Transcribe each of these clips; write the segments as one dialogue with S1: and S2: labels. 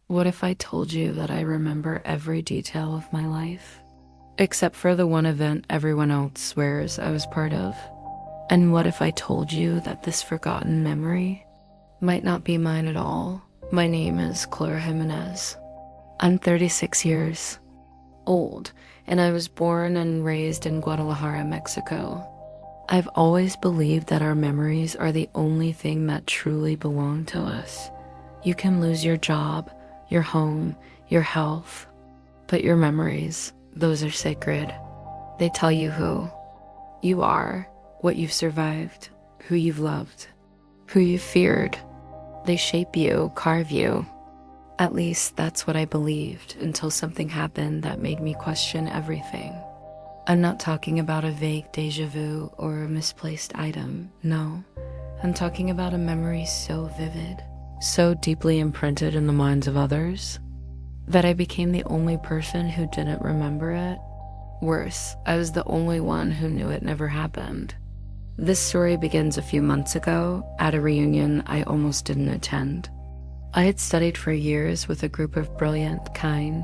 S1: What if I told you that I remember every detail of my life? Except for the one event everyone else swears I was part of? And what if I told you that this forgotten memory might not be mine at all? My name is Clara Jimenez. I'm 36 years old, and I was born and raised in Guadalajara, Mexico. I've always believed that our memories are the only thing that truly belong to us. You can lose your job, your home, your health, but your memories, those are sacred. They tell you who you are, what you've survived, who you've loved, who you've feared. They shape you, carve you. At least that's what I believed until something happened that made me question everything. I'm not talking about a vague deja vu or a misplaced item, no. I'm talking about a memory so vivid, so deeply imprinted in the minds of others, that I became the only person who didn't remember it. Worse, I was the only one who knew it never happened. This story begins a few months ago at a reunion I almost didn't attend. I had studied for years with a group of brilliant, kind,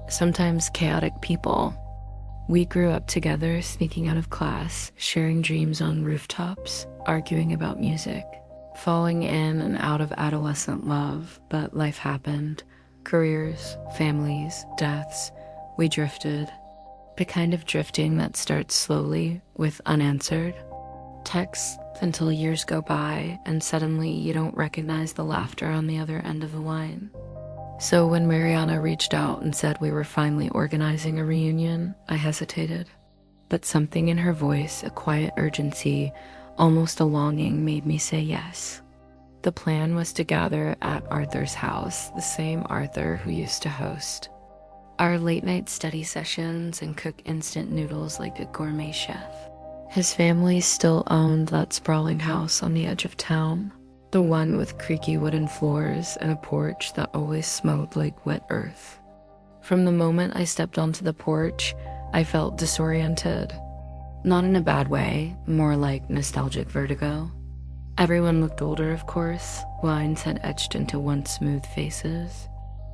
S1: sometimes chaotic people. We grew up together, sneaking out of class, sharing dreams on rooftops, arguing about music, falling in and out of adolescent love, but life happened. Careers, families, deaths. We drifted. The kind of drifting that starts slowly with unanswered texts until years go by and suddenly you don't recognize the laughter on the other end of the line. So when Mariana reached out and said we were finally organizing a reunion, I hesitated. But something in her voice, a quiet urgency, almost a longing, made me say yes. The plan was to gather at Arthur's house, the same Arthur who used to host our late-night study sessions and cook instant noodles like a gourmet chef. His family still owned that sprawling house on the edge of town, the one with creaky wooden floors and a porch that always smelled like wet earth. From the moment I stepped onto the porch, I felt disoriented. Not in a bad way, more like nostalgic vertigo. Everyone looked older, of course. Lines had etched into once smooth faces.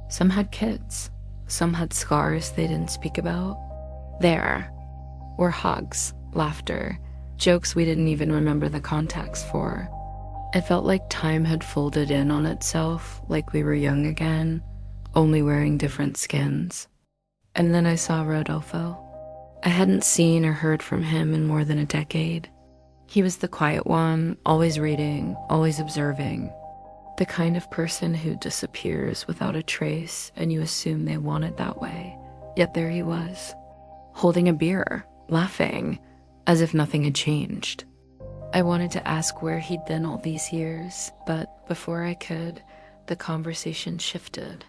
S1: Some had kids. Some had scars they didn't speak about. There were hugs, laughter, jokes we didn't even remember the context for. It felt like time had folded in on itself, like we were young again, only wearing different skins. And then I saw Rodolfo. I hadn't seen or heard from him in more than a decade. He was the quiet one, always reading, always observing. The kind of person who disappears without a trace and you assume they want it that way. Yet there he was, holding a beer, laughing, as if nothing had changed. I wanted to ask where he'd been all these years, but before I could, the conversation shifted.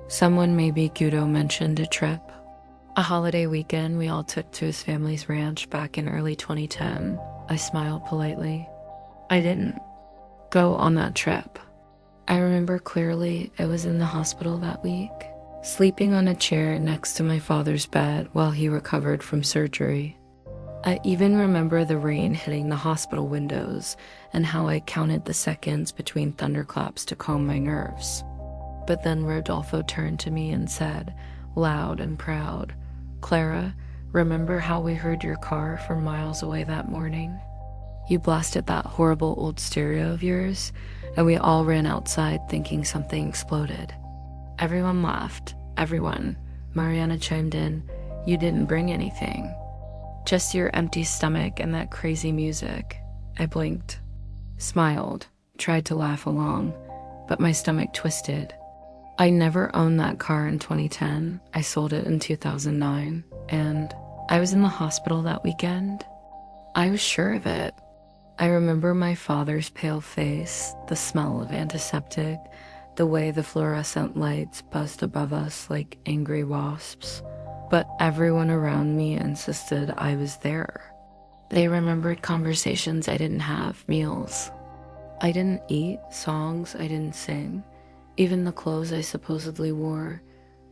S1: Someone, maybe Guido, mentioned a trip. A holiday weekend we all took to his family's ranch back in early 2010. I smiled politely. I didn't go on that trip. I remember clearly I was in the hospital that week, sleeping on a chair next to my father's bed while he recovered from surgery. I even remember the rain hitting the hospital windows and how I counted the seconds between thunderclaps to calm my nerves. But then Rodolfo turned to me and said, loud and proud, "Clara, remember how we heard your car from miles away that morning? You blasted that horrible old stereo of yours, and we all ran outside thinking something exploded." Everyone laughed. Everyone. Mariana chimed in, "You didn't bring anything. Just your empty stomach and that crazy music." I blinked, smiled, tried to laugh along, but my stomach twisted. I never owned that car in 2010. I sold it in 2009, and I was in the hospital that weekend. I was sure of it. I remember my father's pale face, the smell of antiseptic, the way the fluorescent lights buzzed above us like angry wasps. But everyone around me insisted I was there. They remembered conversations I didn't have, meals I didn't eat, songs I didn't sing, even the clothes I supposedly wore.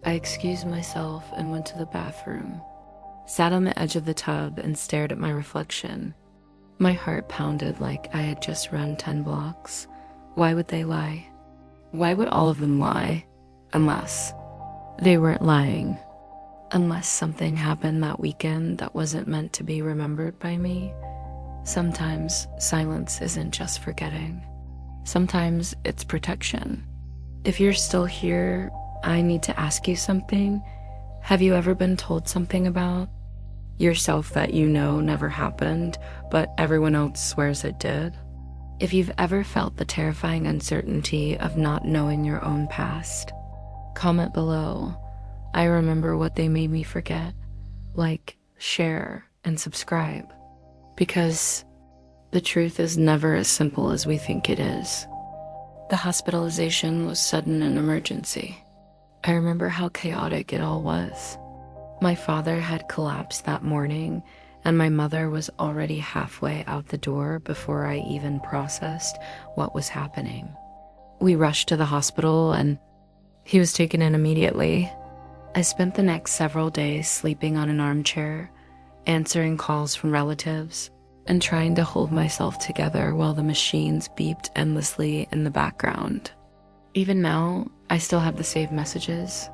S1: I excused myself and went to the bathroom, sat on the edge of the tub and stared at my reflection. My heart pounded like I had just run 10 blocks. Why would they lie? Why would all of them lie? Unless they weren't lying. Unless something happened that weekend that wasn't meant to be remembered by me. Sometimes silence isn't just forgetting. Sometimes it's protection. If you're still here, I need to ask you something. Have you ever been told something about yourself that you know never happened, but everyone else swears it did? If you've ever felt the terrifying uncertainty of not knowing your own past, comment below. I remember what they made me forget. Like, share, and subscribe. Because the truth is never as simple as we think it is. The hospitalization was sudden and emergency. I remember how chaotic it all was. My father had collapsed that morning, and my mother was already halfway out the door before I even processed what was happening. We rushed to the hospital, and he was taken in immediately. I spent the next several days sleeping on an armchair, answering calls from relatives, and trying to hold myself together while the machines beeped endlessly in the background. Even now, I still have the saved messages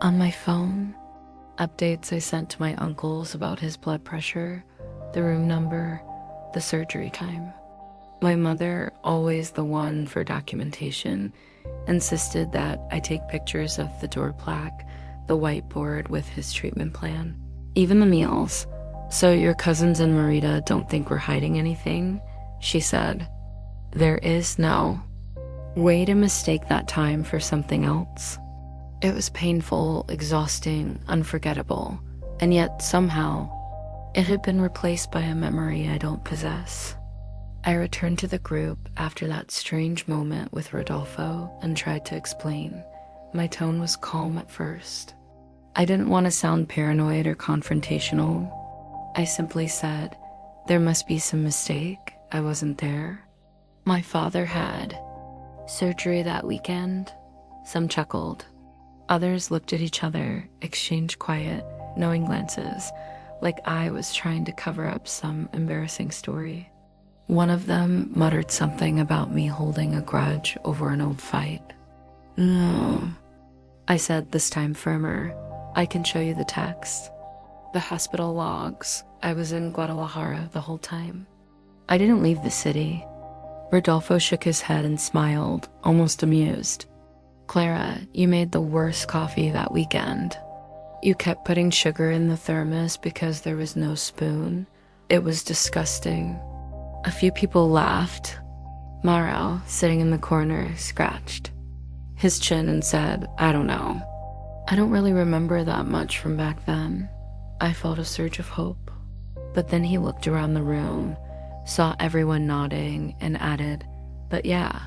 S1: on my phone, updates I sent to my uncles about his blood pressure, the room number, the surgery time. My mother, always the one for documentation, insisted that I take pictures of the door plaque, the whiteboard with his treatment plan, even the meals. So your cousins and Marita don't think we're hiding anything, she said. There is no way to mistake that time for something else. It was painful, exhausting, unforgettable, and yet somehow it had been replaced by a memory I don't possess. I returned to the group after that strange moment with Rodolfo and tried to explain. My tone was calm at first. I didn't want to sound paranoid or confrontational. I simply said, there must be some mistake. I wasn't there. My father had surgery that weekend. Some chuckled. Others looked at each other, exchanged quiet, knowing glances, like I was trying to cover up some embarrassing story. One of them muttered something about me holding a grudge over an old fight. No, I said, this time firmer. I can show you the text. The hospital logs. I was in Guadalajara the whole time. I didn't leave the city. Rodolfo shook his head and smiled, almost amused. Clara, you made the worst coffee that weekend. You kept putting sugar in the thermos because there was no spoon. It was disgusting. A few people laughed. Mauro, sitting in the corner, scratched his chin and said, I don't know. I don't really remember that much from back then. I felt a surge of hope. But then he looked around the room, saw everyone nodding, and added, but yeah,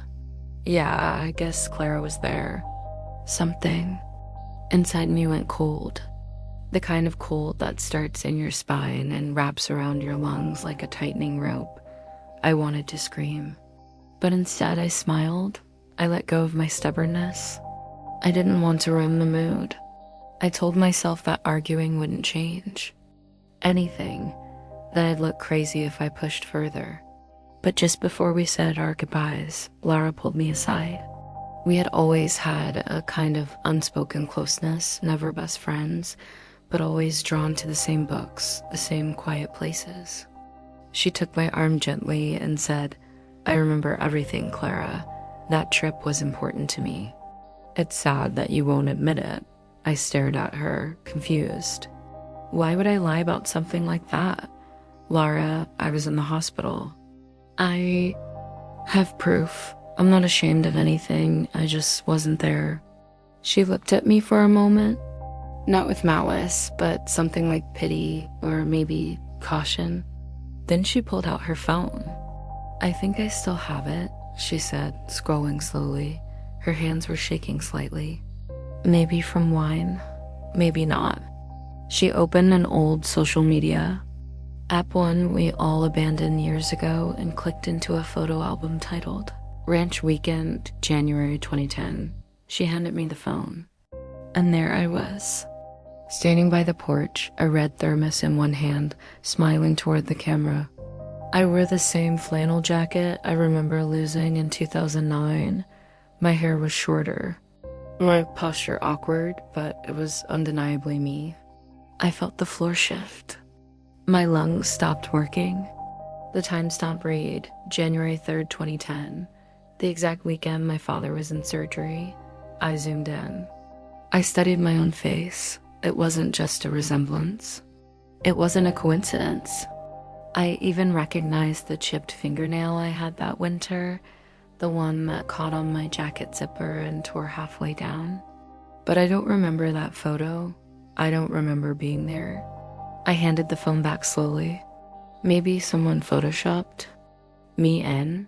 S1: I guess Clara was there. Something inside me went cold. The kind of cold that starts in your spine and wraps around your lungs like a tightening rope. I wanted to scream. But instead I smiled. I let go of my stubbornness. I didn't want to ruin the mood. I told myself that arguing wouldn't change anything, that I'd look crazy if I pushed further. But just before we said our goodbyes, Lara pulled me aside. We had always had a kind of unspoken closeness, never best friends, but always drawn to the same books, the same quiet places. She took my arm gently and said, I remember everything, Clara. That trip was important to me. It's sad that you won't admit it. I stared at her, confused. Why would I lie about something like that? Lara, I was in the hospital. I have proof. I'm not ashamed of anything. I just wasn't there. She looked at me for a moment, not with malice, but something like pity or maybe caution. Then she pulled out her phone. I think I still have it, she said, scrolling slowly. Her hands were shaking slightly. Maybe from wine, maybe not. She opened an old social media app, one we all abandoned years ago, and clicked into a photo album titled Ranch Weekend, January 2010. She handed me the phone. And there I was, standing by the porch, a red thermos in one hand, smiling toward the camera. I wore the same flannel jacket I remember losing in 2009. My hair was shorter. My posture awkward, but it was undeniably me. I felt the floor shift. My lungs stopped working. The timestamp read January 3rd, 2010, the exact weekend my father was in surgery. I zoomed in. I studied my own face. It wasn't just a resemblance. It wasn't a coincidence. I even recognized the chipped fingernail I had that winter, the one that caught on my jacket zipper and tore halfway down. But I don't remember that photo. I don't remember being there. I handed the phone back slowly. Maybe someone photoshopped me in,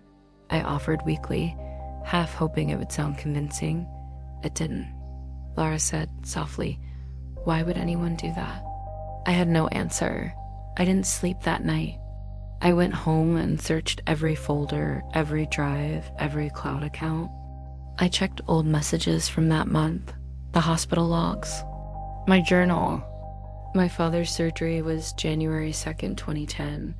S1: I offered weakly, half hoping it would sound convincing. It didn't. Lara said softly, "Why would anyone do that?" I had no answer. I didn't sleep that night. I went home and searched every folder, every drive, every cloud account. I checked old messages from that month, the hospital logs, my journal. My father's surgery was January 2nd, 2010.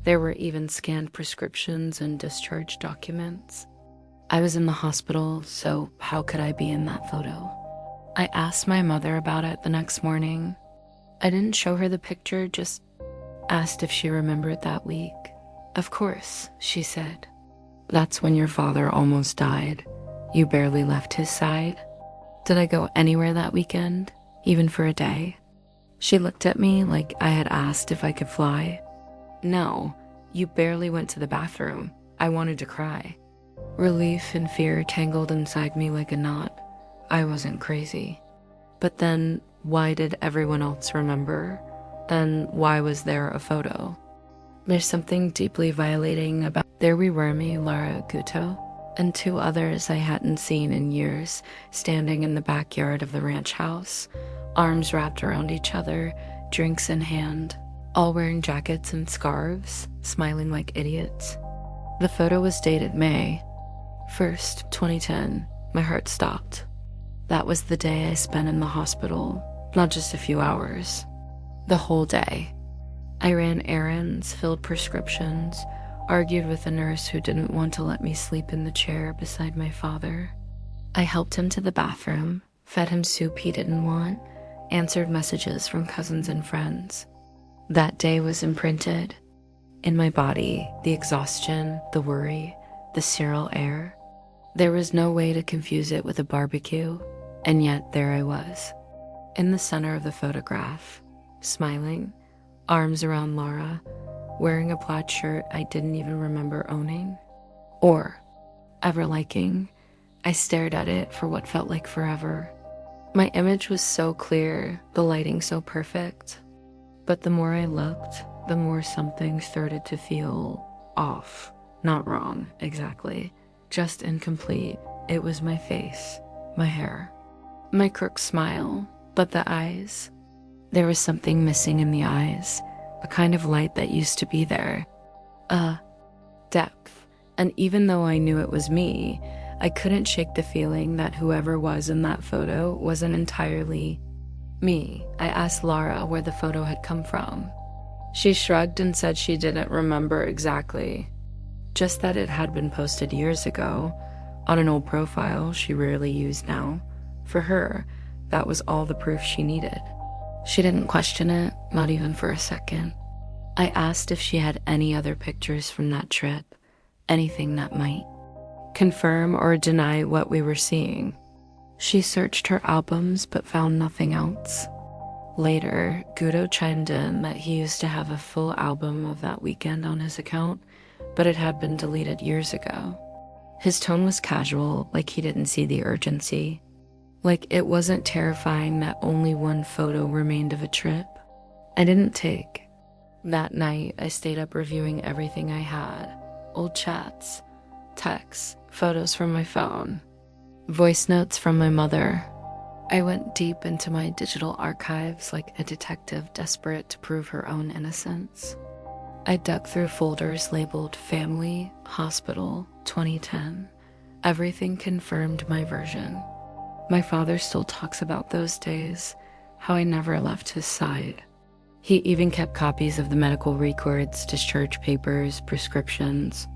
S1: There were even scanned prescriptions and discharge documents. I was in the hospital, so how could I be in that photo? I asked my mother about it the next morning. I didn't show her the picture, just asked if she remembered that week. "Of course," she said. "That's when your father almost died. You barely left his side." Did I go anywhere that weekend, even for a day? She looked at me like I had asked if I could fly. "No, you barely went to the bathroom." I wanted to cry. Relief and fear tangled inside me like a knot. I wasn't crazy. But then, why did everyone else remember? Then why was there a photo? There's something deeply violating about... There we were, me, Lara Guto, and two others I hadn't seen in years, standing in the backyard of the ranch house, arms wrapped around each other, drinks in hand, all wearing jackets and scarves, smiling like idiots. The photo was dated May 1st, 2010. My heart stopped. That was the day I spent in the hospital, not just a few hours. The whole day. I ran errands, filled prescriptions, argued with a nurse who didn't want to let me sleep in the chair beside my father. I helped him to the bathroom, fed him soup he didn't want, answered messages from cousins and friends. That day was imprinted. In my body, the exhaustion, the worry, the sterile air. There was no way to confuse it with a barbecue, and yet there I was, in the center of the photograph, smiling, arms around Lara, wearing a plaid shirt I didn't even remember owning, or ever liking. I stared at it for what felt like forever. My image was so clear, the lighting so perfect. But the more I looked, the more something started to feel off. Not wrong, exactly. Just incomplete. It was my face, my hair, my crooked smile, but the eyes. There was something missing in the eyes, a kind of light that used to be there. Depth. And even though I knew it was me, I couldn't shake the feeling that whoever was in that photo wasn't entirely me. I asked Lara where the photo had come from. She shrugged and said she didn't remember exactly, just that it had been posted years ago, on an old profile she rarely used now. For her, that was all the proof she needed. She didn't question it, not even for a second. I asked if she had any other pictures from that trip, anything that might confirm or deny what we were seeing. She searched her albums but found nothing else. Later, Gudo chimed in that he used to have a full album of that weekend on his account, but it had been deleted years ago. His tone was casual, like he didn't see the urgency. Like it wasn't terrifying that only one photo remained of a trip I didn't take. That night, I stayed up reviewing everything I had. Old chats, texts, photos from my phone, voice notes from my mother. I went deep into my digital archives like a detective desperate to prove her own innocence. I dug through folders labeled Family, Hospital, 2010. Everything confirmed my version. My father still talks about those days, how I never left his side. He even kept copies of the medical records, discharge papers, prescriptions.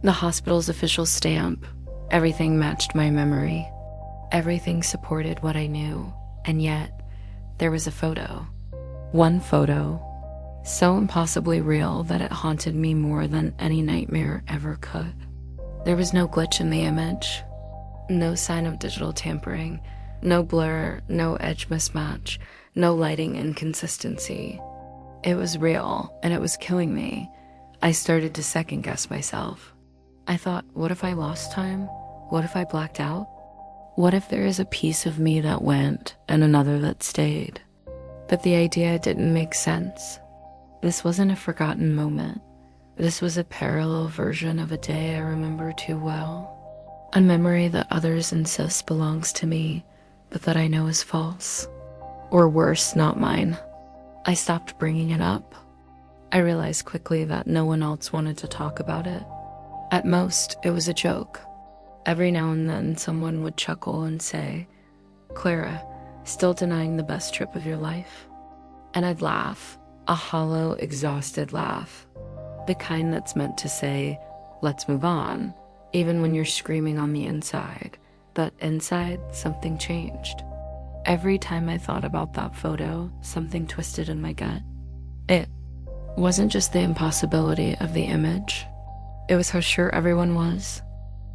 S1: The hospital's official stamp. Everything matched my memory. Everything supported what I knew, and yet there was a photo. One photo, so impossibly real that it haunted me more than any nightmare ever could. There was no glitch in the image, no sign of digital tampering, no blur, no edge mismatch, no lighting inconsistency. It was real, and it was killing me. I started to second guess myself. I thought, what if I lost time? What if I blacked out? What if there is a piece of me that went and another that stayed? But the idea didn't make sense. This wasn't a forgotten moment. This was a parallel version of a day I remember too well. A memory that others insist belongs to me, but that I know is false. Or worse, not mine. I stopped bringing it up. I realized quickly that no one else wanted to talk about it. At most, it was a joke. Every now and then, someone would chuckle and say, "Clara, still denying the best trip of your life?" And I'd laugh, a hollow, exhausted laugh. The kind that's meant to say, let's move on, even when you're screaming on the inside. But inside, something changed. Every time I thought about that photo, something twisted in my gut. It wasn't just the impossibility of the image. It was how sure everyone was.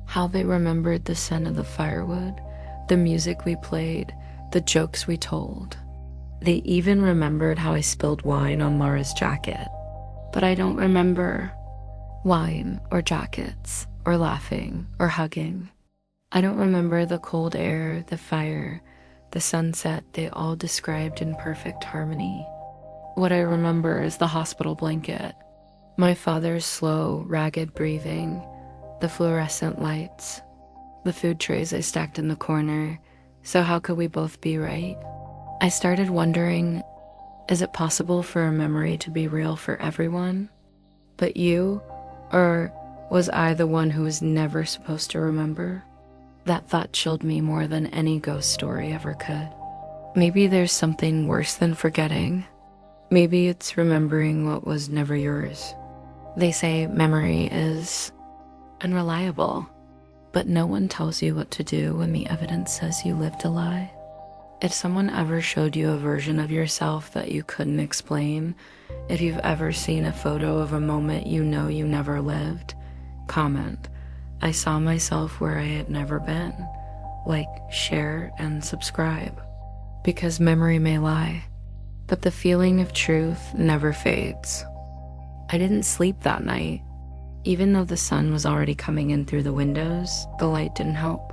S1: How they remembered the scent of the firewood, the music we played, the jokes we told. They even remembered how I spilled wine on Laura's jacket. But I don't remember wine or jackets or laughing or hugging. I don't remember the cold air, the fire, the sunset they all described in perfect harmony. What I remember is the hospital blanket, my father's slow, ragged breathing, the fluorescent lights, the food trays I stacked in the corner. So how could we both be right? I started wondering, is it possible for a memory to be real for everyone? But you? Or was I the one who was never supposed to remember? That thought chilled me more than any ghost story ever could. Maybe there's something worse than forgetting. Maybe it's remembering what was never yours. They say memory is unreliable, but no one tells you what to do when the evidence says you lived a lie. If someone ever showed you a version of yourself that you couldn't explain, if you've ever seen a photo of a moment you know you never lived, comment, "I saw myself where I had never been." Like, share, and subscribe. Because memory may lie, but the feeling of truth never fades. I didn't sleep that night. Even though the sun was already coming in through the windows, the light didn't help.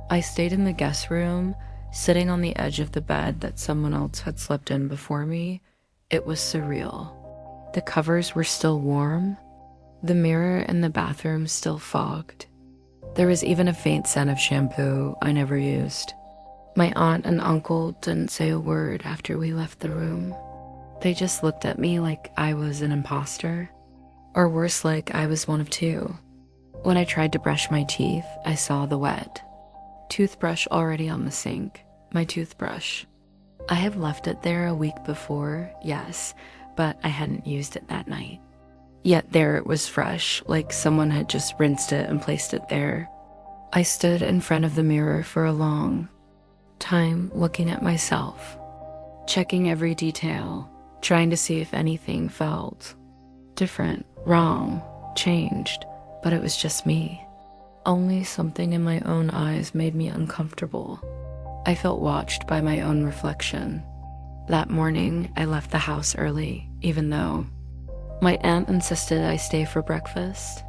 S1: I stayed in the guest room, sitting on the edge of the bed that someone else had slept in before me. It was surreal. The covers were still warm, the mirror in the bathroom still fogged. There was even a faint scent of shampoo I never used. My aunt and uncle didn't say a word after we left the room. They just looked at me like I was an imposter. Or worse, like I was one of two. When I tried to brush my teeth, I saw the wet toothbrush already on the sink. My toothbrush. I had left it there a week before, yes, but I hadn't used it that night. Yet there it was fresh, like someone had just rinsed it and placed it there. I stood in front of the mirror for a long time, looking at myself, checking every detail, trying to see if anything felt different, wrong, changed, but it was just me. Only something in my own eyes made me uncomfortable. I felt watched by my own reflection. That morning, I left the house early, even though my aunt insisted I stay for breakfast.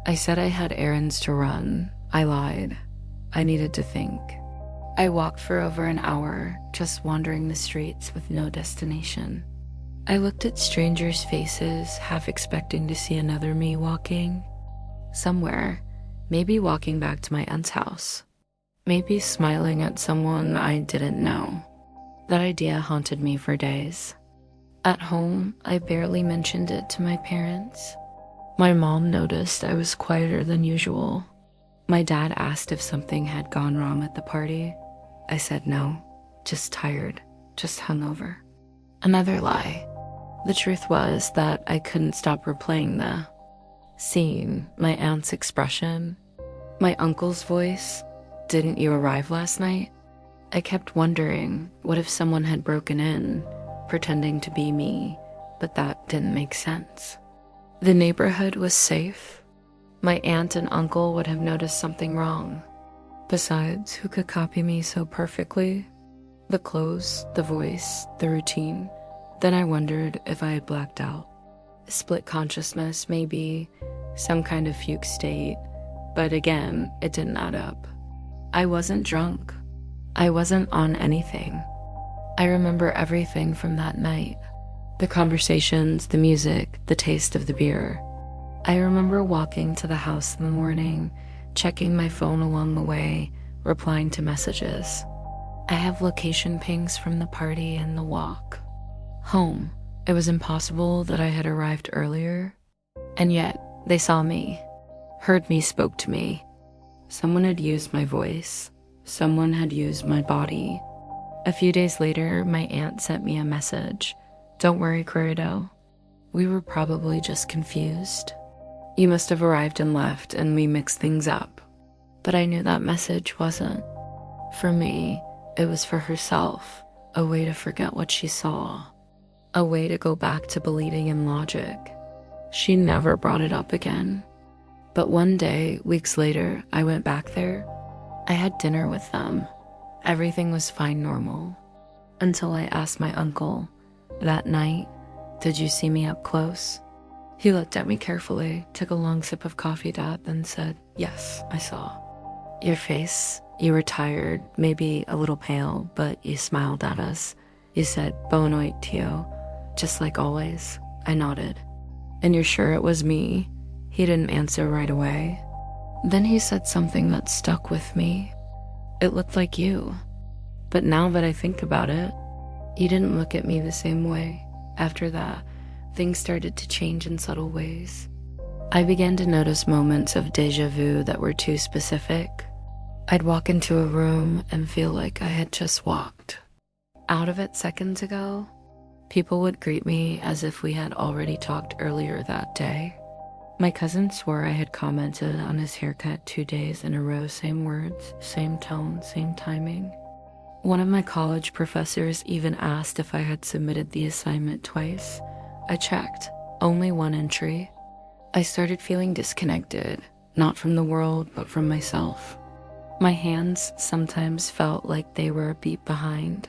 S1: I said I had errands to run. I lied. I needed to think. I walked for over an hour, just wandering the streets with no destination. I looked at strangers' faces, half expecting to see another me walking somewhere, maybe walking back to my aunt's house, maybe smiling at someone I didn't know. That idea haunted me for days. At home, I barely mentioned it to my parents. My mom noticed I was quieter than usual. My dad asked if something had gone wrong at the party. I said no, just tired, just hungover. Another lie. The truth was that I couldn't stop replaying the scene, my aunt's expression, my uncle's voice, "Didn't you arrive last night?" I kept wondering, what if someone had broken in, pretending to be me, but that didn't make sense. The neighborhood was safe. My aunt and uncle would have noticed something wrong. Besides, who could copy me so perfectly? The clothes, the voice, the routine. Then I wondered if I had blacked out. Split consciousness, maybe, some kind of fugue state, but again, it didn't add up. I wasn't drunk. I wasn't on anything. I remember everything from that night. The conversations, the music, the taste of the beer. I remember walking to the house in the morning, checking my phone along the way, replying to messages. I have location pings from the party and the walk. Home. It was impossible that I had arrived earlier. And yet, they saw me, heard me, spoke to me. Someone had used my voice. Someone had used my body. A few days later, my aunt sent me a message. "Don't worry, Corrido. We were probably just confused. You must have arrived and left, and we mixed things up." But I knew that message wasn't for me. It was for herself, a way to forget what she saw, a way to go back to believing in logic. She never brought it up again. But one day, weeks later, I went back there. I had dinner with them. Everything was fine, normal. Until I asked my uncle, that night, "Did you see me up close?" He looked at me carefully, took a long sip of coffee, Dad, then said, "Yes, I saw. Your face, you were tired, maybe a little pale, but you smiled at us. You said, 'Boa noite, Tio,' just like always." I nodded. "And you're sure it was me?" He didn't answer right away. Then he said something that stuck with me. "It looked like you. But now that I think about it, you didn't look at me the same way." After that, things started to change in subtle ways. I began to notice moments of déjà vu that were too specific. I'd walk into a room and feel like I had just walked out of it seconds ago. People would greet me as if we had already talked earlier that day. My cousin swore I had commented on his haircut 2 days in a row, same words, same tone, same timing. One of my college professors even asked if I had submitted the assignment twice. I checked, only one entry. I started feeling disconnected, not from the world, but from myself. My hands sometimes felt like they were a beat behind.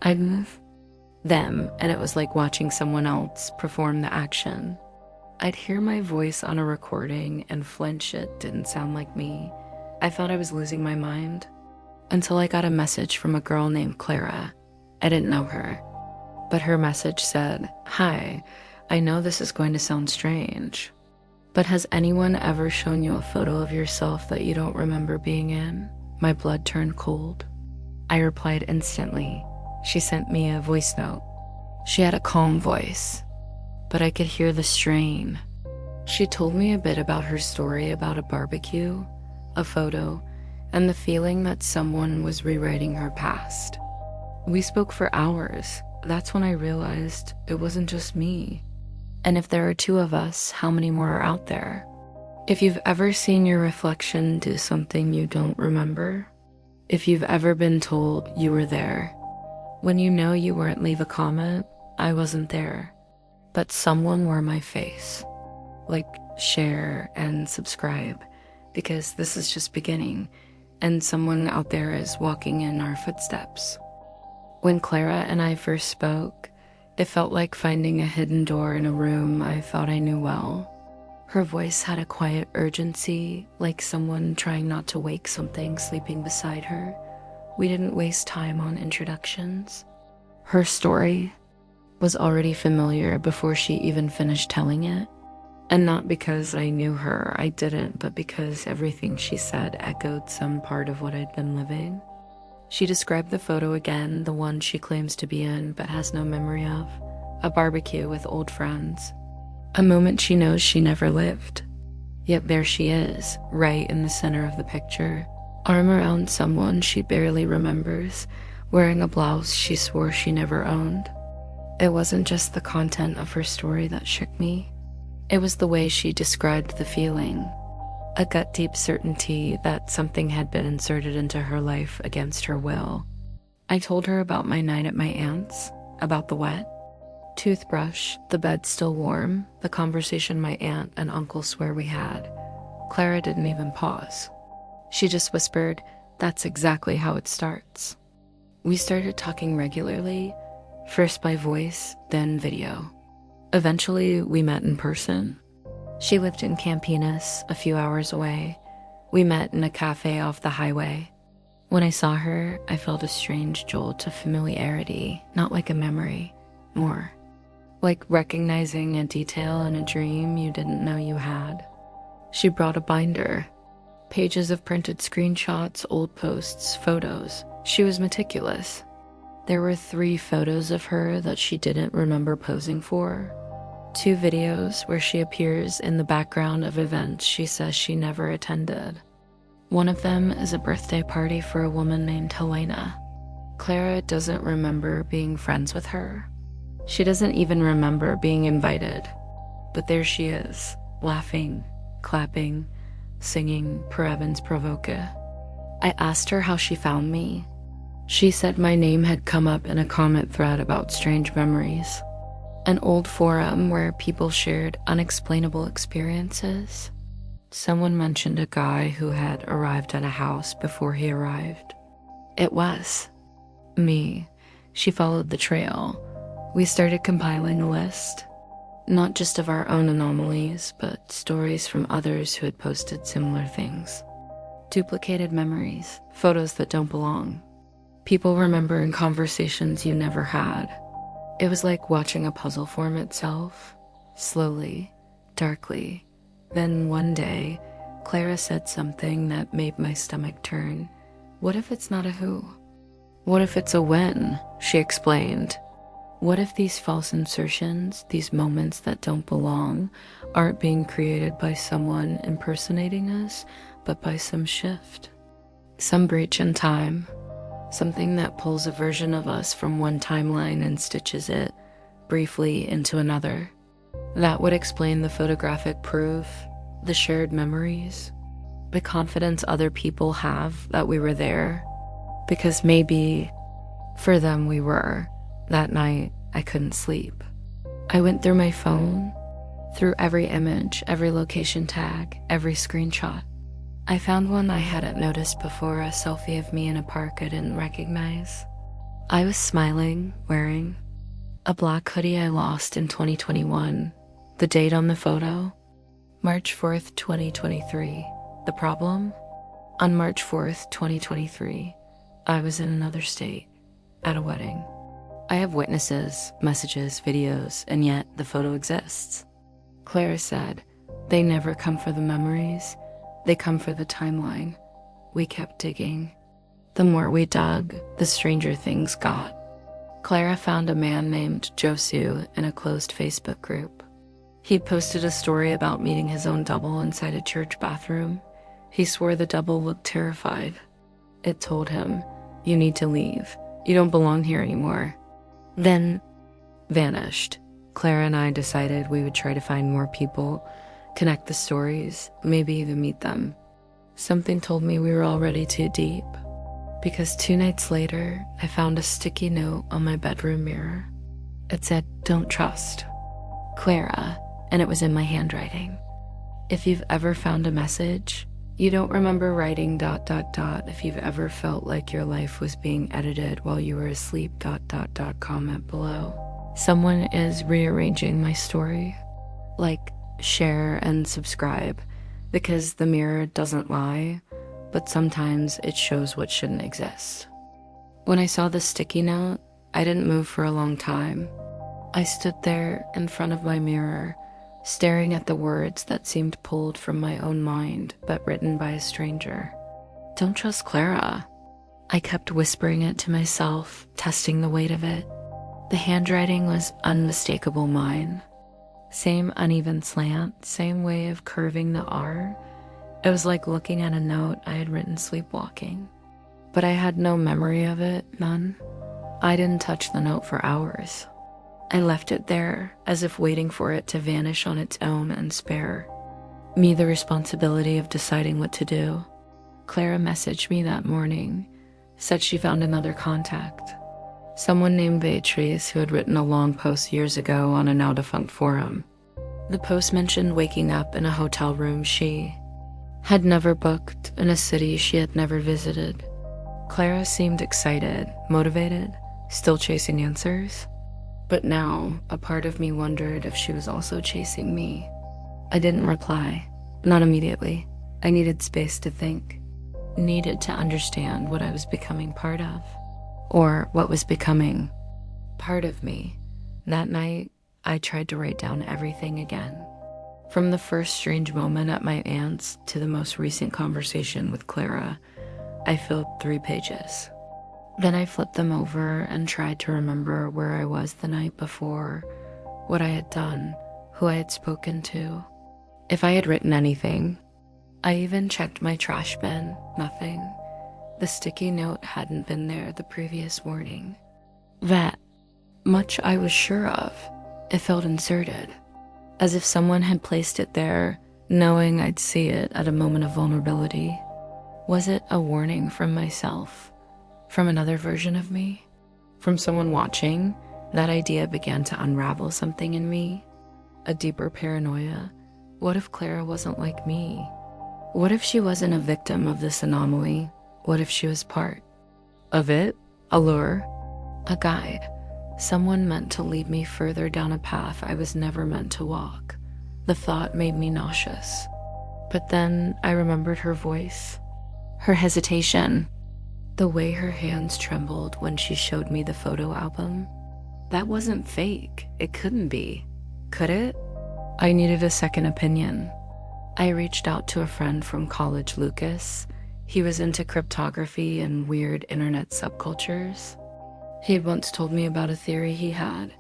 S1: I'd move them, and it was like watching someone else perform the action. I'd hear my voice on a recording and flinch. It didn't sound like me. I thought I was losing my mind until I got a message from a girl named Clara. I didn't know her, but her message said, "Hi, I know this is going to sound strange, but has anyone ever shown you a photo of yourself that you don't remember being in?" My blood turned cold. I replied instantly. She sent me a voice note. She had a calm voice, but I could hear the strain. She told me a bit about her story about a barbecue, a photo, and the feeling that someone was rewriting her past. We spoke for hours. That's when I realized it wasn't just me. And if there are two of us, how many more are out there? If you've ever seen your reflection do something you don't remember, if you've ever been told you were there, when you know you weren't, leave a comment. I wasn't there, but someone wore my face. Like, share and subscribe, because this is just beginning, and someone out there is walking in our footsteps. When Clara and I first spoke, it felt like finding a hidden door in a room I thought I knew well. Her voice had a quiet urgency, like someone trying not to wake something sleeping beside her. We didn't waste time on introductions. Her story was already familiar before she even finished telling it. And not because I knew her, I didn't, but because everything she said echoed some part of what I'd been living. She described the photo again, the one she claims to be in but has no memory of. A barbecue with old friends. A moment she knows she never lived. Yet there she is, right in the center of the picture, arm around someone she barely remembers, wearing a blouse she swore she never owned. It wasn't just the content of her story that shook me. It was the way she described the feeling. a gut-deep certainty that something had been inserted into her life against her will. I told her about my night at my aunt's, about the wet toothbrush, the bed still warm, the conversation my aunt and uncle swear we had. Clara didn't even pause. She just whispered, "That's exactly how it starts." We started talking regularly, first by voice, then video. Eventually, we met in person. She lived in Campinas, a few hours away. We met in a cafe off the highway. When I saw her, I felt a strange jolt of familiarity, not like a memory, more like recognizing a detail in a dream you didn't know you had. She brought a binder, pages of printed screenshots, old posts, photos. She was meticulous. There were 3 photos of her that she didn't remember posing for. 2 videos where she appears in the background of events she says she never attended. One of them is a birthday party for a woman named Helena. Clara doesn't remember being friends with her. She doesn't even remember being invited. But there she is, laughing, clapping, singing Per Evans Provoke. I asked her how she found me. She said my name had come up in a comment thread about strange memories, an old forum where people shared unexplainable experiences. Someone mentioned a guy who had arrived at a house before he arrived. It was me. She followed the trail. We started compiling a list, not just of our own anomalies, but stories from others who had posted similar things. Duplicated memories, photos that don't belong. People remembering conversations you never had. It was like watching a puzzle form itself, slowly, darkly. Then one day, Clara said something that made my stomach turn. What if it's not a who? What if it's a when? She explained. What if these false insertions, these moments that don't belong, aren't being created by someone impersonating us, but by some shift? Some breach in time. Something that pulls a version of us from one timeline and stitches it, briefly, into another. That would explain the photographic proof, the shared memories, the confidence other people have that we were there. Because maybe, for them we were. That night, I couldn't sleep. I went through my phone, through every image, every location tag, every screenshot. I found one I hadn't noticed before, a selfie of me in a park I didn't recognize. I was smiling, wearing a black hoodie I lost in 2021. The date on the photo, March 4th, 2023. The problem? On March 4th, 2023, I was in another state, at a wedding. I have witnesses, messages, videos, and yet the photo exists. Clara said, they never come for the memories, they come for the timeline. We kept digging. The more we dug, the stranger things got. Clara found a man named Josu in a closed Facebook group. He posted a story about meeting his own double inside a church bathroom. He swore the double looked terrified. It told him, "You need to leave. You don't belong here anymore." Then vanished. Clara and I decided we would try to find more people, connect the stories, maybe even meet them. Something told me we were already too deep, because 2 nights later, I found a sticky note on my bedroom mirror. It said, "Don't trust. Clara," and it was in my handwriting. If you've ever found a message, you don't remember writing ... if you've ever felt like your life was being edited while you were asleep ... comment below. Someone is rearranging my story. Like, share and subscribe, because the mirror doesn't lie, but sometimes it shows what shouldn't exist. When I saw the sticky note, I didn't move for a long time. I stood there in front of my mirror, staring at the words that seemed pulled from my own mind, but written by a stranger. "Don't trust Clara." I kept whispering it to myself, testing the weight of it. The handwriting was unmistakable mine. Same uneven slant, same way of curving the R. It was like looking at a note I had written sleepwalking. But I had no memory of it, none. I didn't touch the note for hours. I left it there, as if waiting for it to vanish on its own and spare. me the responsibility of deciding what to do. Clara messaged me that morning, said she found another contact. Someone named Beatrice who had written a long post years ago on a now-defunct forum. The post mentioned waking up in a hotel room she had never booked in a city she had never visited. Clara seemed excited, motivated, still chasing answers. But now, a part of me wondered if she was also chasing me. I didn't reply, not immediately. I needed space to think, needed to understand what I was becoming part of, or what was becoming part of me. That night, I tried to write down everything again. From the first strange moment at my aunt's to the most recent conversation with Clara, I filled 3 pages. Then I flipped them over and tried to remember where I was the night before, what I had done, who I had spoken to, if I had written anything. I even checked my trash bin, nothing. The sticky note hadn't been there the previous morning. That much I was sure of. It felt inserted, as if someone had placed it there, knowing I'd see it at a moment of vulnerability. Was it a warning from myself? From another version of me? From someone watching? That idea began to unravel something in me. A deeper paranoia. What if Clara wasn't like me? What if she wasn't a victim of this anomaly? What if she was part of it? A lure? A guide? Someone meant to lead me further down a path I was never meant to walk. The thought made me nauseous. But then I remembered her voice. Her hesitation. The way her hands trembled when she showed me the photo album. That wasn't fake. It couldn't be. Could it? I needed a second opinion. I reached out to a friend from college, Lucas. He was into cryptography and weird internet subcultures. He had once told me about a theory he had,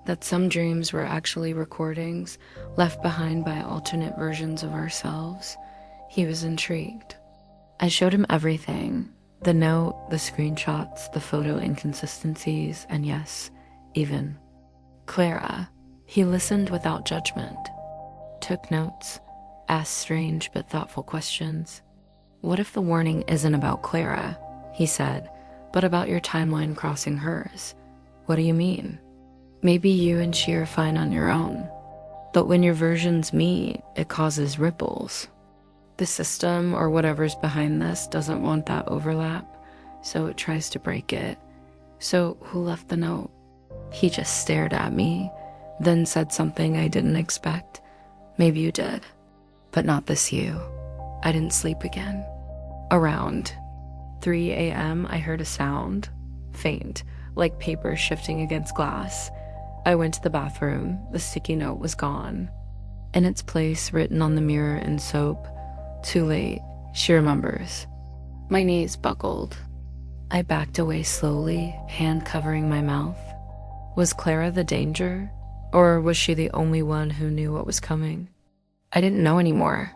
S1: that some dreams were actually recordings left behind by alternate versions of ourselves. He was intrigued. I showed him everything. The note, the screenshots, the photo inconsistencies, and yes, even Clara. He listened without judgment, took notes, asked strange but thoughtful questions. What if the warning isn't about Clara, he said, but about your timeline crossing hers? What do you mean? Maybe you and she are fine on your own, but when your versions meet, it causes ripples. The system, or whatever's behind this, doesn't want that overlap, so it tries to break it. So who left the note? He just stared at me, then said something I didn't expect. Maybe you did, but not this you. I didn't sleep again. Around 3 a.m., I heard a sound, faint, like paper shifting against glass. I went to the bathroom. The sticky note was gone. In its place, written on the mirror in soap, "Too late," she remembers. My knees buckled. I backed away slowly, hand covering my mouth. Was Clara the danger? Or was she the only one who knew what was coming? I didn't know anymore.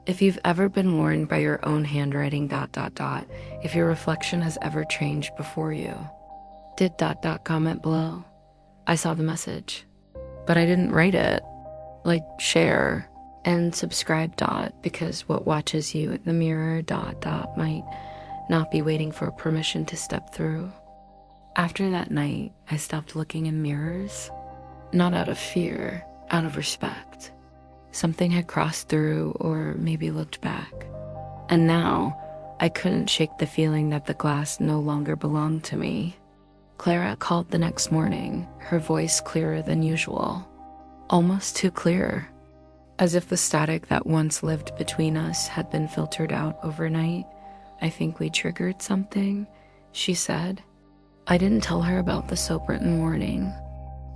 S1: If you've ever been warned by your own handwriting ... if your reflection has ever changed before you. Did ... comment below. I saw the message, but I didn't write it. Like share and subscribe ... because what watches you in the mirror ... might not be waiting for permission to step through. After that night, I stopped looking in mirrors, not out of fear, out of respect. Something had crossed through, or maybe looked back. And now, I couldn't shake the feeling that the glass no longer belonged to me. Clara called the next morning, her voice clearer than usual. Almost too clear. As if the static that once lived between us had been filtered out overnight. I think we triggered something, she said. I didn't tell her about the soap-written warning.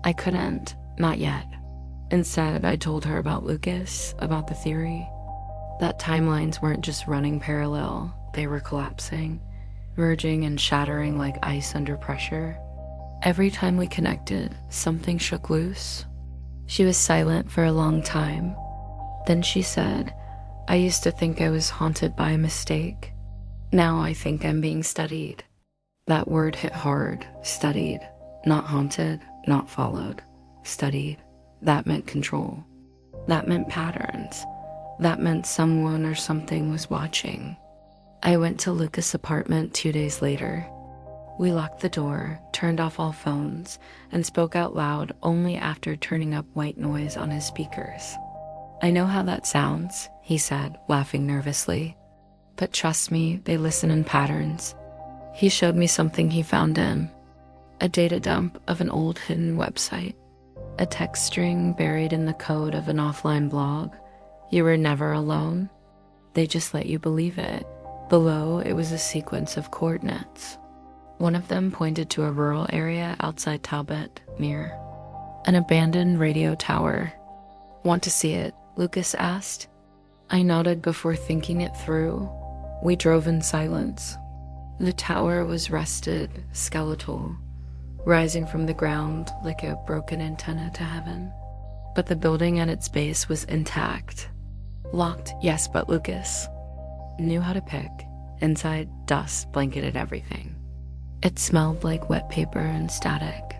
S1: I couldn't, not yet. Instead, I told her about Lucas, about the theory. That timelines weren't just running parallel, they were collapsing, merging and shattering like ice under pressure. Every time we connected, something shook loose. She was silent for a long time. Then she said, "I used to think I was haunted by a mistake. Now I think I'm being studied." That word hit hard. Studied. Not haunted, not followed. Studied. That meant control. That meant patterns. That meant someone or something was watching. I went to Lucas' apartment 2 days later. We locked the door, turned off all phones, and spoke out loud only after turning up white noise on his speakers. "I know how that sounds," he said, laughing nervously. "But trust me, they listen in patterns." He showed me something he found in a data dump of an old hidden website, a text string buried in the code of an offline blog. You were never alone. They just let you believe it. Below, it was a sequence of coordinates. One of them pointed to a rural area outside Talbot, Muir. An abandoned radio tower. "Want to see it?" Lucas asked. I nodded before thinking it through. We drove in silence. The tower was rusted, skeletal, rising from the ground like a broken antenna to heaven. But the building at its base was intact. Locked, yes, but Lucas knew how to pick. Inside, dust blanketed everything. It smelled like wet paper and static.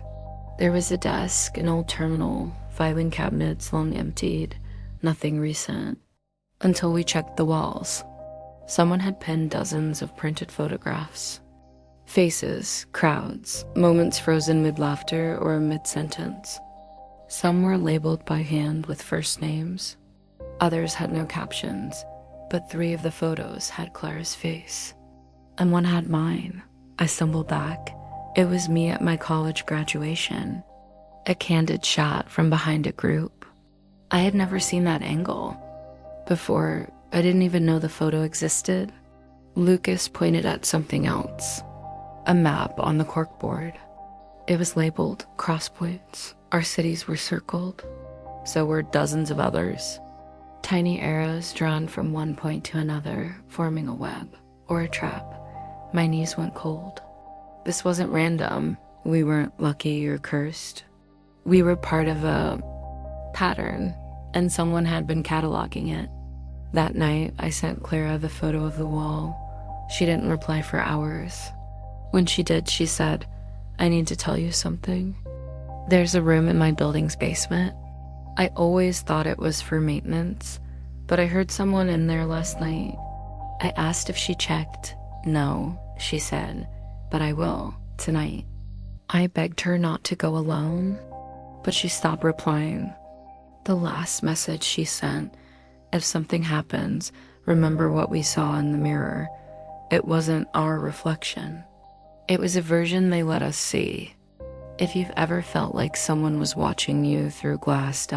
S1: There was a desk, an old terminal, filing cabinets long emptied, nothing recent. Until we checked the walls. Someone had pinned dozens of printed photographs. Faces, crowds, moments frozen mid-laughter or mid-sentence. Some were labeled by hand with first names. Others had no captions, but 3 of the photos had Clara's face. And one had mine. I stumbled back. It was me at my college graduation. A candid shot from behind a group. I had never seen that angle. Before, I didn't even know the photo existed. Lucas pointed at something else. A map on the corkboard. It was labeled cross points. Our cities were circled. So were dozens of others. Tiny arrows drawn from one point to another, forming a web or a trap. My knees went cold. This wasn't random. We weren't lucky or cursed. We were part of a pattern, and someone had been cataloging it. That night, I sent Clara the photo of the wall. She didn't reply for hours. When she did, she said, "I need to tell you something. There's a room in my building's basement. I always thought it was for maintenance, but I heard someone in there last night. I asked if she checked. No, she said, but I will, tonight." I begged her not to go alone, but she stopped replying. The last message she sent, "If something happens, remember what we saw in the mirror." It wasn't our reflection. It was a version they let us see. If you've ever felt like someone was watching you through glass, ...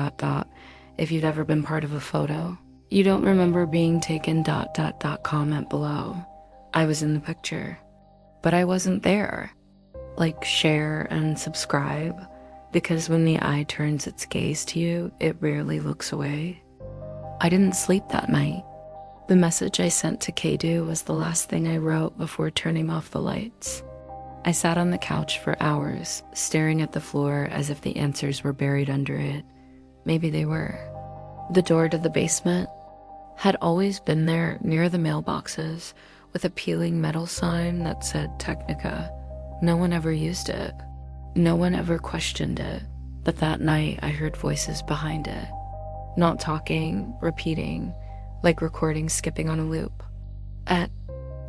S1: if you've ever been part of a photo, you don't remember being taken ... comment below. I was in the picture, but I wasn't there. Like share and subscribe, because when the eye turns its gaze to you, it rarely looks away. I didn't sleep that night. The message I sent to Kadu was the last thing I wrote before turning off the lights. I sat on the couch for hours, staring at the floor as if the answers were buried under it. Maybe they were. The door to the basement had always been there near the mailboxes with a peeling metal sign that said Technica. No one ever used it. No one ever questioned it. But that night I heard voices behind it. Not talking, repeating, like recording skipping on a loop. At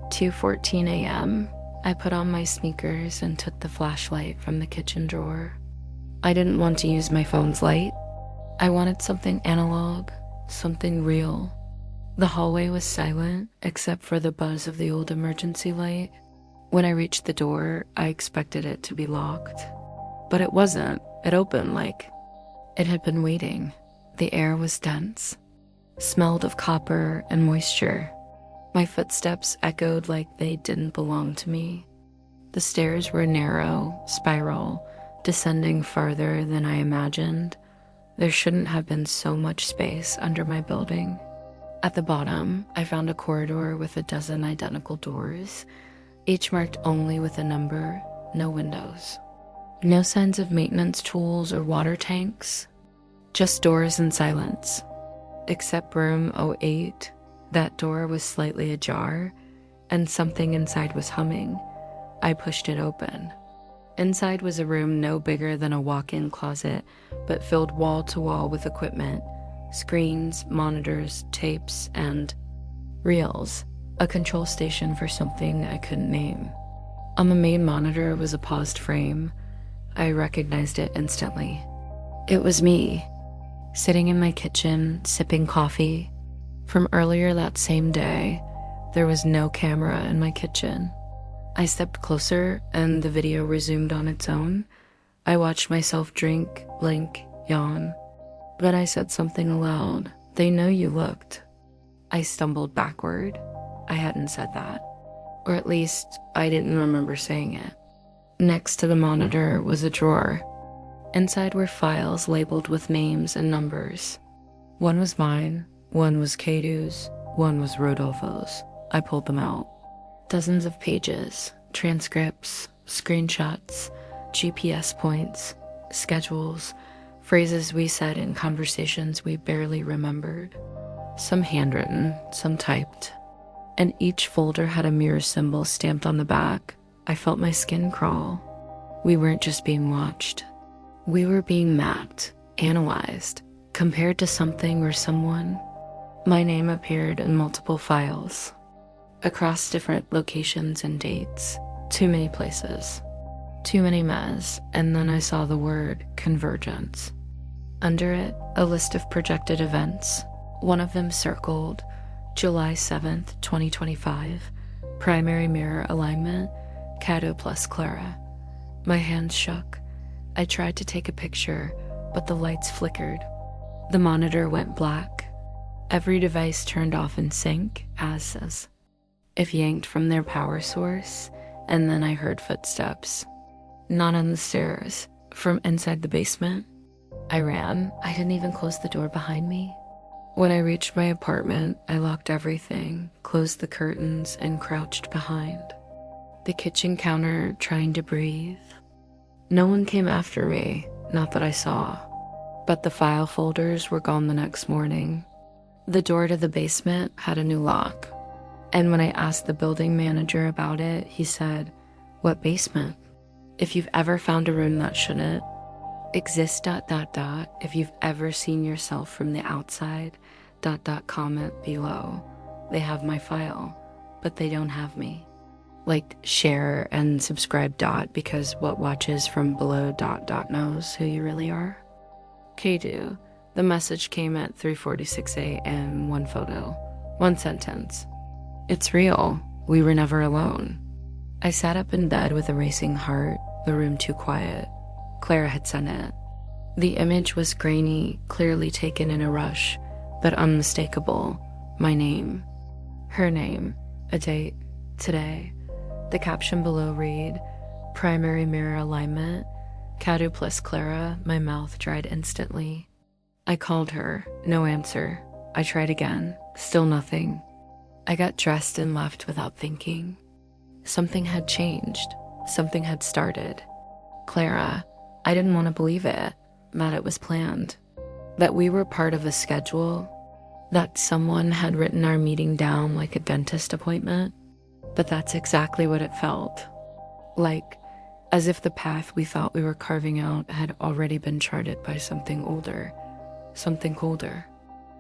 S1: 2:14 a.m., I put on my sneakers and took the flashlight from the kitchen drawer. I didn't want to use my phone's light. I wanted something analog, something real. The hallway was silent, except for the buzz of the old emergency light. When I reached the door, I expected it to be locked. But it wasn't. It opened like it had been waiting. The air was dense, smelled of copper and moisture. My footsteps echoed like they didn't belong to me. The stairs were narrow, spiral, descending farther than I imagined. There shouldn't have been so much space under my building. At the bottom, I found a corridor with a dozen identical doors, each marked only with a number, no windows. No signs of maintenance tools or water tanks, just doors and silence. Except room 08, that door was slightly ajar, and something inside was humming. I pushed it open. Inside was a room no bigger than a walk-in closet, but filled wall to wall with equipment, screens, monitors, tapes, and reels, a control station for something I couldn't name. On the main monitor was a paused frame. I recognized it instantly. It was me, sitting in my kitchen, sipping coffee. From earlier that same day, there was no camera in my kitchen. I stepped closer, and the video resumed on its own. I watched myself drink, blink, yawn. Then I said something aloud. "They know you looked." I stumbled backward. I hadn't said that. Or at least, I didn't remember saying it. Next to the monitor was a drawer. Inside were files labeled with names and numbers. One was mine, one was Kadu's, one was Rodolfo's. I pulled them out. Dozens of pages, transcripts, screenshots, GPS points, schedules, phrases we said in conversations we barely remembered. Some handwritten, some typed. And each folder had a mirror symbol stamped on the back. I felt my skin crawl. We weren't just being watched. We were being mapped, analyzed, compared to something or someone. My name appeared in multiple files, across different locations and dates. Too many places. Too many mess, and then I saw the word convergence. Under it, a list of projected events. One of them circled July 7th, 2025, primary mirror alignment, Kado plus Clara. My hands shook. I tried to take a picture, but the lights flickered. The monitor went black. Every device turned off in sync, as if yanked from their power source, and then I heard footsteps. Not on the stairs, from inside the basement. I ran. I didn't even close the door behind me. When I reached my apartment, I locked everything, closed the curtains, and crouched behind the kitchen counter, trying to breathe. No one came after me, not that I saw, but the file folders were gone the next morning. The door to the basement had a new lock, and when I asked the building manager about it, he said, "What basement? If you've ever found a room that shouldn't exist, ... If you've ever seen yourself from the outside, ... Comment below. They have my file, but they don't have me." Like, share and subscribe ... because what watches from below ... knows who you really are. Kadu. The message came at 3:46 a.m. One photo. One sentence. "It's real. We were never alone." I sat up in bed with a racing heart, the room too quiet. Clara had sent it. The image was grainy, clearly taken in a rush, but unmistakable. My name. Her name. A date. Today. The caption below read, "Primary mirror alignment, Kadu plus Clara." My mouth dried instantly. I called her. No answer. I tried again. Still nothing. I got dressed and left without thinking. Something had changed. Something had started. Clara. I didn't want to believe it. That it was planned. That we were part of a schedule. That someone had written our meeting down like a dentist appointment. But that's exactly what it felt. Like, as if the path we thought we were carving out had already been charted by something older. Something colder.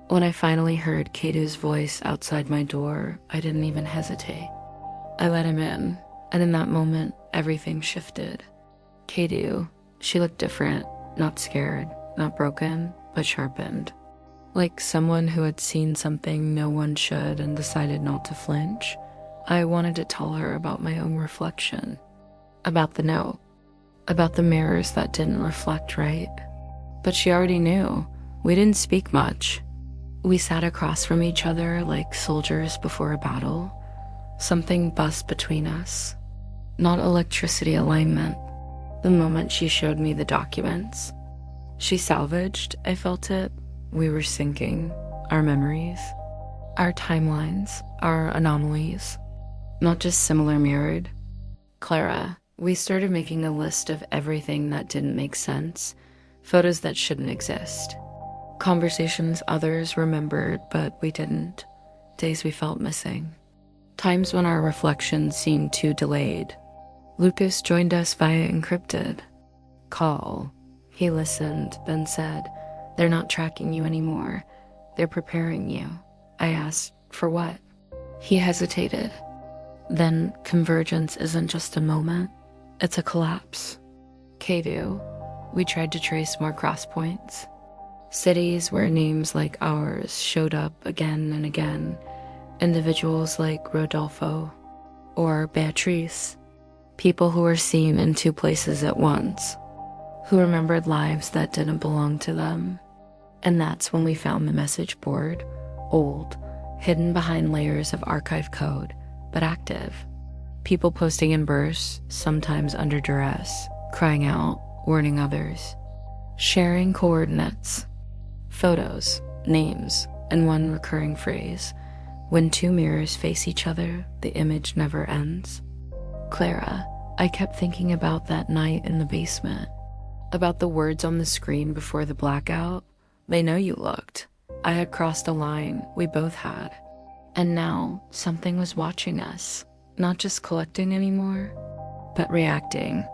S1: When I finally heard Kadu's voice outside my door, I didn't even hesitate. I let him in, and in that moment, everything shifted. Kadu, she looked different, not scared, not broken, but sharpened. Like someone who had seen something no one should and decided not to flinch. I wanted to tell her about my own reflection, about the note, about the mirrors that didn't reflect right. But she already knew. We didn't speak much. We sat across from each other like soldiers before a battle. Something buzzed between us. Not electricity alignment. The moment she showed me the documents. She salvaged, I felt it. We were syncing. Our memories. Our timelines. Our anomalies. Not just similar mirrored. Clara, we started making a list of everything that didn't make sense. Photos that shouldn't exist. Conversations others remembered, but we didn't. Days we felt missing. Times when our reflections seemed too delayed. Lucas joined us via encrypted. Call. He listened, then said, "They're not tracking you anymore. They're preparing you. I asked, for what? He hesitated. Then convergence isn't just a moment, it's a collapse. Kedu, we tried to trace more cross points. Cities where names like ours showed up again and again. Individuals like Rodolfo or Beatrice. People who were seen in two places at once. Who remembered lives that didn't belong to them. And that's when we found the message board, old, hidden behind layers of archive code, but active. People posting in bursts, sometimes under duress, crying out, warning others. Sharing coordinates, photos, names, and one recurring phrase. When two mirrors face each other, the image never ends. Clara, I kept thinking about that night in the basement. About the words on the screen before the blackout. They know you looked. I had crossed a line, we both had. And now, something was watching us. Not just collecting anymore, but reacting.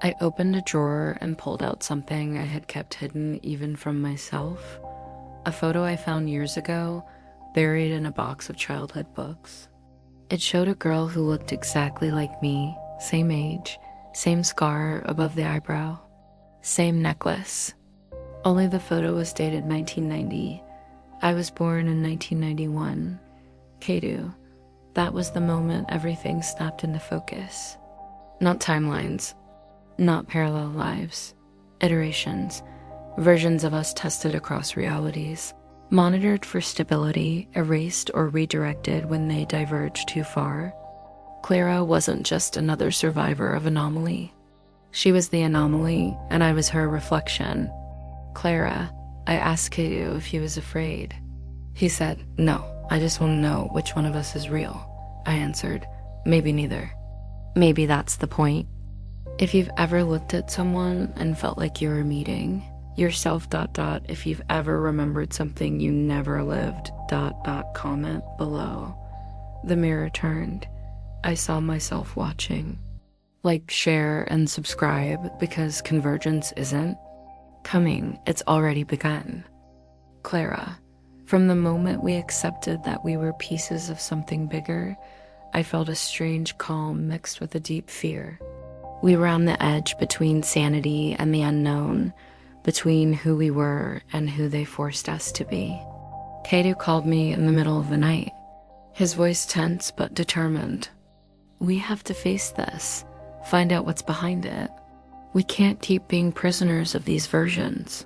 S1: I opened a drawer and pulled out something I had kept hidden even from myself. A photo I found years ago, buried in a box of childhood books. It showed a girl who looked exactly like me, same age, same scar above the eyebrow, same necklace. Only the photo was dated 1990. I was born in 1991. Kedu, that was the moment everything snapped into focus. Not timelines, not parallel lives, iterations, versions of us tested across realities, monitored for stability, erased or redirected when they diverged too far. Clara wasn't just another survivor of anomaly. She was the anomaly, and I was her reflection. Clara, I asked Kedu if he was afraid. He said, no, I just want to know which one of us is real. I answered, maybe neither. Maybe that's the point. If you've ever looked at someone and felt like you were meeting yourself, if you've ever remembered something you never lived, comment below. The mirror turned. I saw myself watching. Like, share, and subscribe, because convergence isn't coming, it's already begun. Clara, from the moment we accepted that we were pieces of something bigger, I felt a strange calm mixed with a deep fear. We were on the edge between sanity and the unknown, between who we were and who they forced us to be. Kedu called me in the middle of the night, his voice tense but determined. We have to face this, find out what's behind it. We can't keep being prisoners of these versions.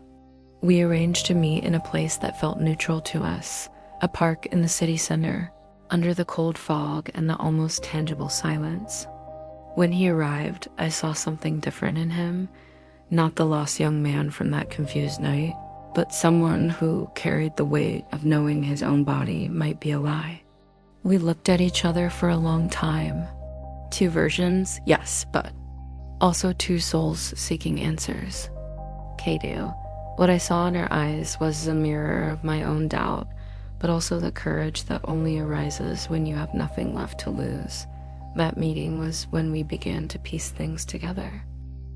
S1: We arranged to meet in a place that felt neutral to us, a park in the city center, under the cold fog and the almost tangible silence. When he arrived, I saw something different in him, not the lost young man from that confused night, but someone who carried the weight of knowing his own body might be a lie. We looked at each other for a long time. Two versions, yes, but also two souls seeking answers. Kedu, what I saw in her eyes was a mirror of my own doubt, but also the courage that only arises when you have nothing left to lose. That meeting was when we began to piece things together.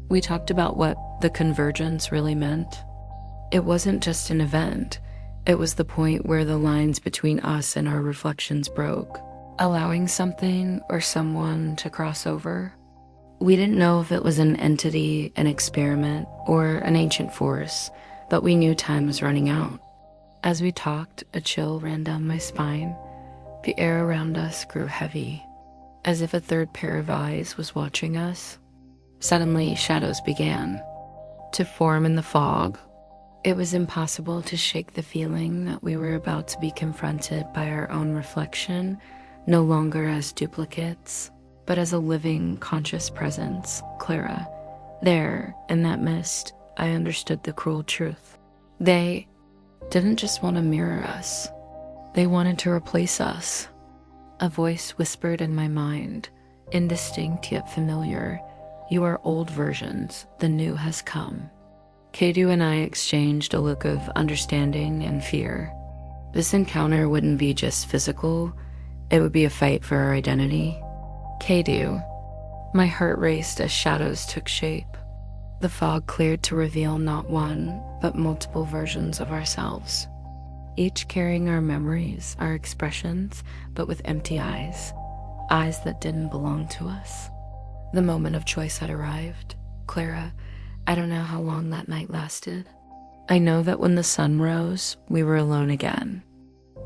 S1: We talked about what the convergence really meant. It wasn't just an event. It was the point where the lines between us and our reflections broke, allowing something or someone to cross over. We didn't know if it was an entity, an experiment, or an ancient force, but we knew time was running out. As we talked, a chill ran down my spine. The air around us grew heavy, as if a third pair of eyes was watching us. Suddenly, shadows began to form in the fog. It was impossible to shake the feeling that we were about to be confronted by our own reflection, no longer as duplicates, but as a living, conscious presence. Clara. There, in that mist, I understood the cruel truth. They didn't just want to mirror us. They wanted to replace us. A voice whispered in my mind, indistinct yet familiar. You are old versions, the new has come. Kedu and I exchanged a look of understanding and fear. This encounter wouldn't be just physical, it would be a fight for our identity. Kedu. My heart raced as shadows took shape. The fog cleared to reveal not one, but multiple versions of ourselves. each carrying our memories, our expressions, but with empty eyes, eyes that didn't belong to us. The moment of choice had arrived. Clara, I don't know how long that night lasted. I know that when the sun rose, we were alone again.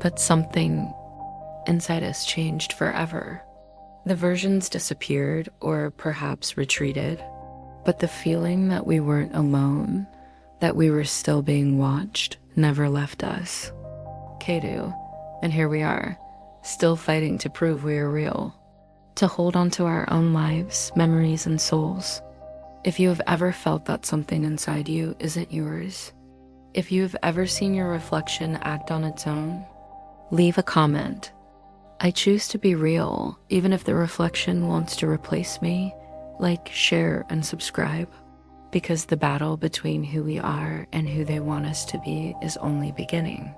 S1: But something inside us changed forever. The versions disappeared, or perhaps retreated, but the feeling that we weren't alone, that we were still being watched, never left us. Kedu, and here we are, still fighting to prove we are real, to hold on to our own lives, memories, and souls. If you have ever felt that something inside you isn't yours, if you have ever seen your reflection act on its own, leave a comment. I choose to be real, even if the reflection wants to replace me. Like, share, and subscribe, because the battle between who we are and who they want us to be is only beginning.